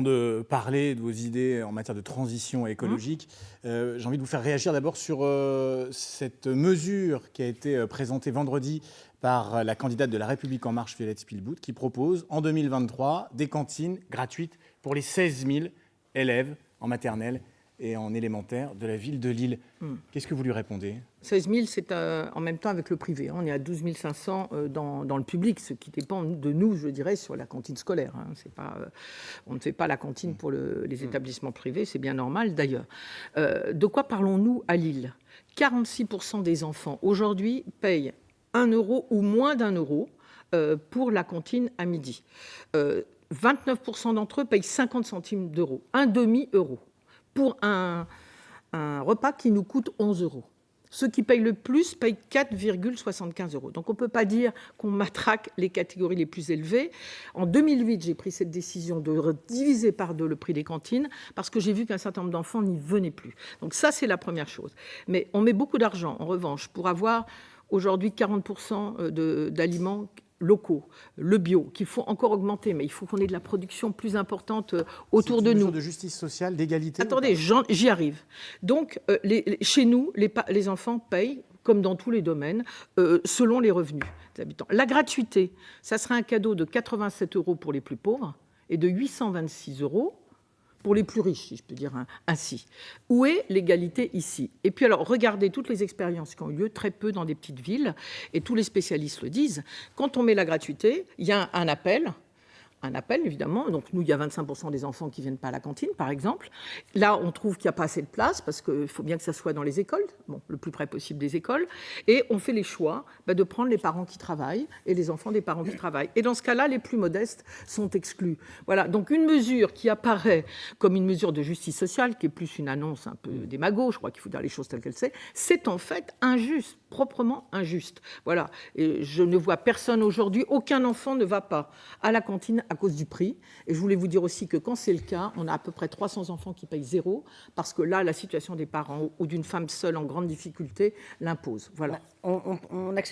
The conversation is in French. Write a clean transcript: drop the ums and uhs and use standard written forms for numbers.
De parler de vos idées en matière de transition écologique. J'ai envie de vous faire réagir d'abord sur cette mesure qui a été présentée vendredi par la candidate de La République En Marche, Violette Spilbout, qui propose en 2023 des cantines gratuites pour les 16 000 élèves en maternelle et en élémentaire de la ville de Lille. Qu'est-ce que vous lui répondez ? 16 000, c'est en même temps avec le privé. On est à 12 500 dans le public, ce qui dépend de nous, je dirais, sur la cantine scolaire. On ne fait pas la cantine pour les établissements privés, c'est bien normal d'ailleurs. De quoi parlons-nous à Lille ? 46% des enfants aujourd'hui payent 1 euro ou moins d'1 euro pour la cantine à midi. 29% d'entre eux payent 50 centimes d'euros, un demi-euro, pour un repas qui nous coûte 11 euros. Ceux qui payent le plus payent 4,75 euros. Donc on ne peut pas dire qu'on matraque les catégories les plus élevées. En 2008, j'ai pris cette décision de diviser par 2 le prix des cantines parce que j'ai vu qu'un certain nombre d'enfants n'y venaient plus. Donc ça, c'est la première chose. Mais on met beaucoup d'argent, en revanche, pour avoir aujourd'hui 40% d'aliments locaux, le bio, qu'il faut encore augmenter, mais il faut qu'on ait de la production plus importante autour de nous. C'est une mesure de justice sociale, d'égalité. Attendez, j'y arrive. Donc, chez nous, les enfants payent, comme dans tous les domaines, selon les revenus des habitants. La gratuité, ça sera un cadeau de 87 euros pour les plus pauvres et de 826 euros pour les plus riches, si je peux dire ainsi. Où est l'égalité ici ? Et puis alors, regardez toutes les expériences qui ont eu lieu, très peu dans des petites villes, et tous les spécialistes le disent, quand on met la gratuité, il y a un appel, évidemment. Donc, nous, il y a 25% des enfants qui ne viennent pas à la cantine, par exemple. Là, on trouve qu'il n'y a pas assez de place, parce qu'il faut bien que ça soit dans les écoles, le plus près possible des écoles. Et on fait les choix de prendre les parents qui travaillent et les enfants des parents qui travaillent. Et dans ce cas-là, les plus modestes sont exclus. Voilà, donc une mesure qui apparaît comme une mesure de justice sociale, qui est plus une annonce un peu démago, je crois qu'il faut dire les choses telles qu'elles sont, c'est en fait injuste, proprement injuste. Voilà, et je ne vois personne aujourd'hui, aucun enfant ne va pas à la cantine à cause du prix. Et je voulais vous dire aussi que quand c'est le cas, on a à peu près 300 enfants qui payent 0, parce que là, la situation des parents ou d'une femme seule en grande difficulté l'impose. Voilà. On